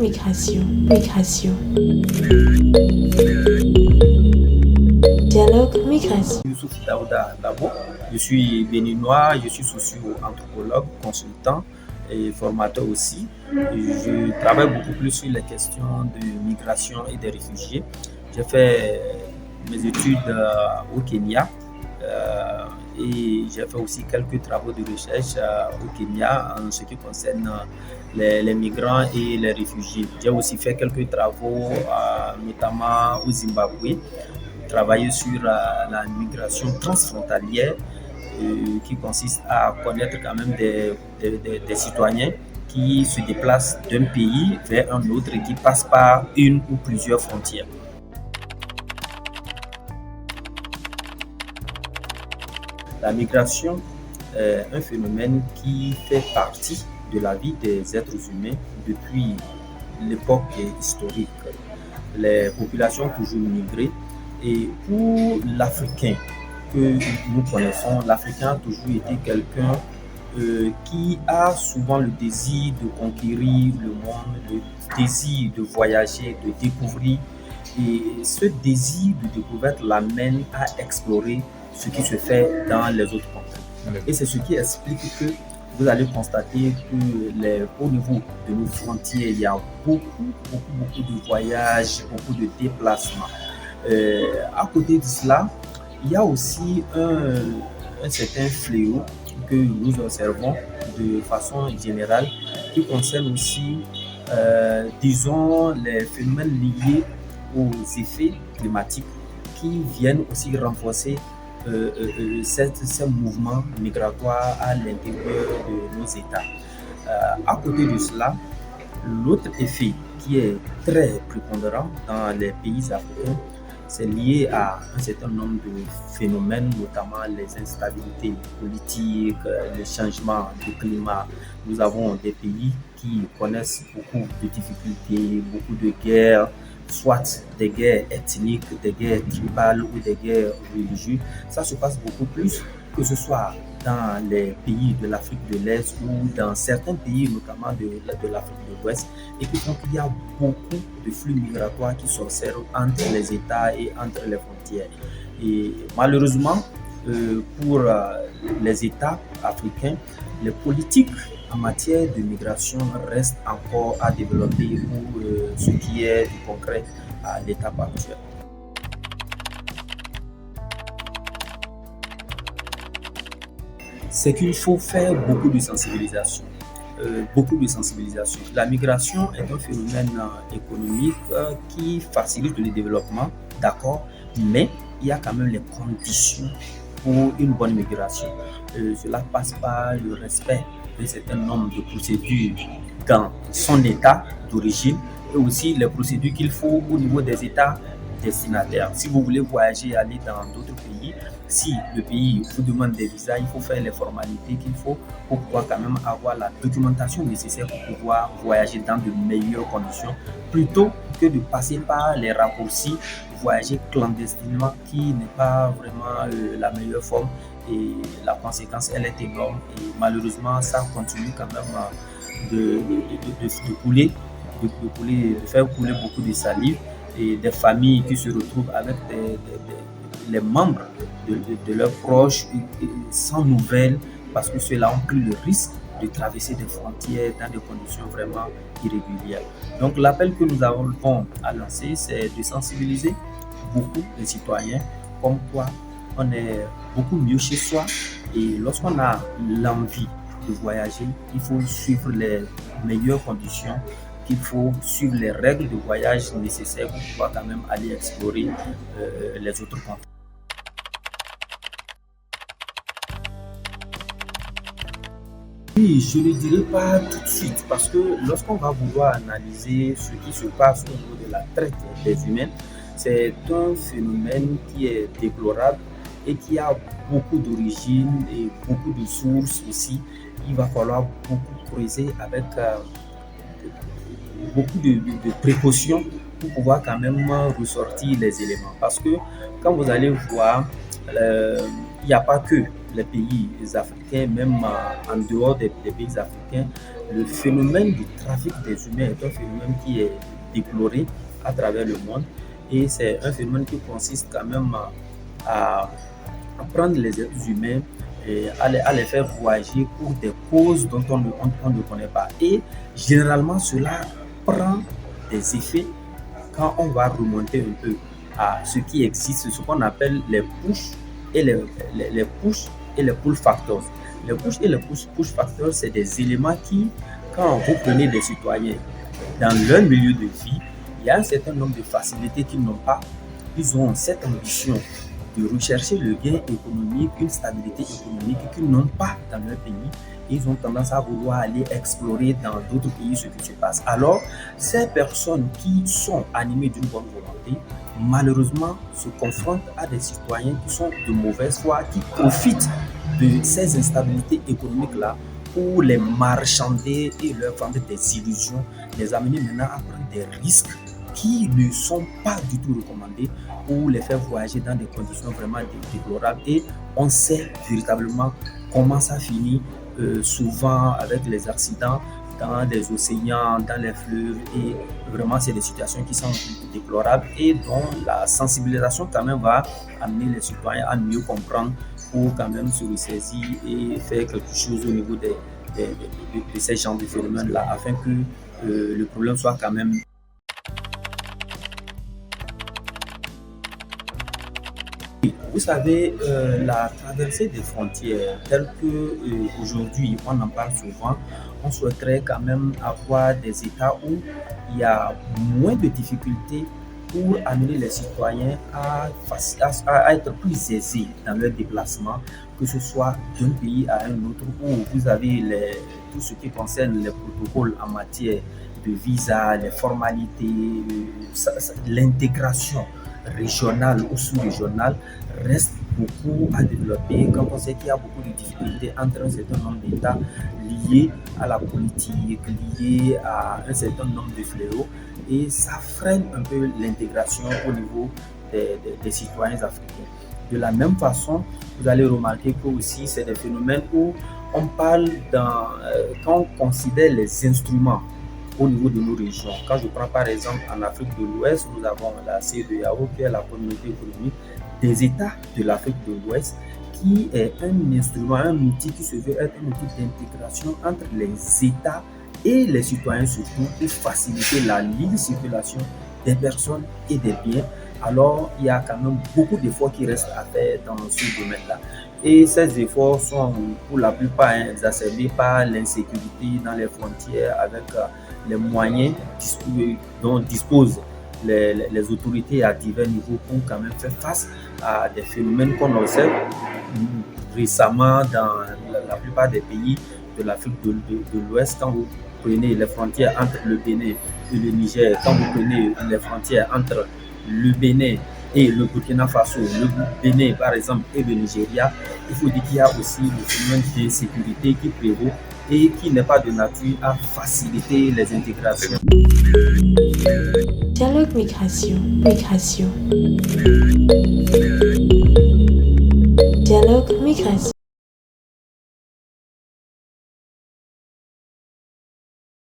Migration. Dialogue migration. Youssouf Daouda Dabo. Je suis béninois, je suis socio-anthropologue, consultant et formateur aussi. Je travaille beaucoup plus sur les questions de migration et des réfugiés. J'ai fait mes études au Kenya et j'ai fait aussi quelques travaux de recherche au Kenya en ce qui concerne les migrants et les réfugiés. J'ai aussi fait quelques travaux notamment au Zimbabwe, travailler sur la migration transfrontalière qui consiste à connaître quand même des citoyens qui se déplacent d'un pays vers un autre et qui passent par une ou plusieurs frontières. La migration est un phénomène qui fait partie de la vie des êtres humains depuis l'époque historique. Les populations ont toujours migré. Et pour l'Africain que nous connaissons, l'Africain a toujours été quelqu'un qui a souvent le désir de conquérir le monde, le désir de voyager, de découvrir. Et ce désir de découverte l'amène à explorer ce qui se fait dans les autres continents. Et c'est ce qui explique que vous allez constater que au niveau de nos frontières, il y a beaucoup de voyages, beaucoup de déplacements. À côté de cela, il y a aussi un certain fléau que nous observons de façon générale qui concerne aussi, disons, les phénomènes liés aux effets climatiques qui viennent aussi renforcer ces mouvements migratoires à l'intérieur de nos États. À côté de cela, l'autre effet qui est très prépondérant dans les pays africains, c'est lié à un certain nombre de phénomènes, notamment les instabilités politiques, le changement du climat. Nous avons des pays qui connaissent beaucoup de difficultés, beaucoup de guerres, soit des guerres ethniques, des guerres tribales ou des guerres religieuses. Ça se passe beaucoup plus, que ce soit dans les pays de l'Afrique de l'Est ou dans certains pays, notamment de l'Afrique de l'Ouest, et puis donc il y a beaucoup de flux migratoires qui s'observent entre les États et entre les frontières. Et malheureusement, pour les États africains, les politiques en matière de migration restent encore à développer pour ce qui est du concret à l'étape actuelle. C'est qu'il faut faire beaucoup de sensibilisation. La migration est un phénomène économique qui facilite le développement, d'accord, mais il y a quand même les conditions pour une bonne migration. Cela passe par le respect d'un certain nombre de procédures dans son état d'origine et aussi les procédures qu'il faut au niveau des états destinataires. Si vous voulez voyager et aller dans d'autres pays, si le pays vous demande des visas, il faut faire les formalités qu'il faut pour pouvoir quand même avoir la documentation nécessaire pour pouvoir voyager dans de meilleures conditions, plutôt que de passer par les raccourcis, voyager clandestinement qui n'est pas vraiment la meilleure forme et la conséquence elle est énorme et malheureusement ça continue quand même de faire couler beaucoup de salive et des familles qui se retrouvent avec les membres de leurs proches sans nouvelles parce que ceux-là ont pris le risque de traverser des frontières dans des conditions vraiment irrégulières. Donc l'appel que nous avons à lancer, c'est de sensibiliser beaucoup les citoyens comme quoi on est beaucoup mieux chez soi et lorsqu'on a l'envie de voyager, il faut suivre les meilleures conditions, qu'il faut suivre les règles de voyage nécessaires pour pouvoir quand même aller explorer les autres continents. Oui, je ne le dirai pas tout de suite parce que lorsqu'on va vouloir analyser ce qui se passe au niveau de la traite des humains, c'est un phénomène qui est déplorable et qui a beaucoup d'origines et beaucoup de sources aussi. Il va falloir beaucoup creuser avec beaucoup de précautions pour pouvoir quand même ressortir les éléments. Parce que quand vous allez voir, il n'y a pas que les pays africains, même en dehors des pays africains, le phénomène du trafic des humains est un phénomène qui est déploré à travers le monde. Et c'est un phénomène qui consiste quand même à prendre les êtres humains et à les faire voyager pour des causes dont on ne connaît pas. Et généralement, cela prend des effets quand on va remonter un peu à ce qui existe, ce qu'on appelle les push et les push et les pull factors. Les push et les push factors, c'est des éléments qui, quand vous prenez des citoyens dans leur milieu de vie, il y a un certain nombre de facilités qu'ils n'ont pas. Ils ont cette ambition de rechercher le gain économique, une stabilité économique qu'ils n'ont pas dans leur pays. Ils ont tendance à vouloir aller explorer dans d'autres pays ce qui se passe. Alors, ces personnes qui sont animées d'une bonne volonté, malheureusement, se confrontent à des citoyens qui sont de mauvaise foi, qui profitent de ces instabilités économiques-là pour les marchander et leur vendre des illusions, les amener maintenant à prendre des risques qui ne sont pas du tout recommandés pour les faire voyager dans des conditions vraiment déplorables. Et on sait véritablement comment ça finit, souvent avec les accidents dans les océans, dans les fleuves, et vraiment c'est des situations qui sont déplorables et dont la sensibilisation quand même va amener les citoyens à mieux comprendre pour quand même se ressaisir et faire quelque chose au niveau de ces genres de phénomènes-là afin que le problème soit quand même. Vous savez, la traversée des frontières, telle que aujourd'hui on en parle souvent, on souhaiterait quand même avoir des États où il y a moins de difficultés pour amener les citoyens à être plus aisés dans leur déplacement, que ce soit d'un pays à un autre, où vous avez tout ce qui concerne les protocoles en matière de visa, les formalités, l'intégration régionale ou sous-régionale reste beaucoup à développer quand on sait qu'il y a beaucoup de difficultés entre un certain nombre d'États liés à la politique, liés à un certain nombre de fléaux, et ça freine un peu l'intégration au niveau des citoyens africains. De la même façon, vous allez remarquer que aussi c'est des phénomènes où on parle quand on considère les instruments au niveau de nos régions. Quand je prends par exemple en Afrique de l'Ouest, nous avons la CEDEAO qui est la communauté économique des États de l'Afrique de l'Ouest, qui est un instrument, un outil qui se veut être un outil d'intégration entre les États et les citoyens surtout pour faciliter la libre circulation des personnes et des biens. Alors, il y a quand même beaucoup d'efforts qui restent à faire dans ce domaine-là. Et ces efforts sont pour la plupart exacerbés par l'insécurité dans les frontières avec les moyens dont disposent les autorités à divers niveaux pour quand même faire face à des phénomènes qu'on observe récemment dans la plupart des pays de l'Afrique de l'Ouest. Quand vous prenez les frontières entre le Bénin et le Niger, quand vous prenez les frontières entre le Bénin et le Burkina Faso, le Bénin par exemple et le Nigeria, il faut dire qu'il y a aussi le phénomène d'insécurité qui prévaut et qui n'est pas de nature à faciliter les intégrations. Dialogue migration. Dialogue migration.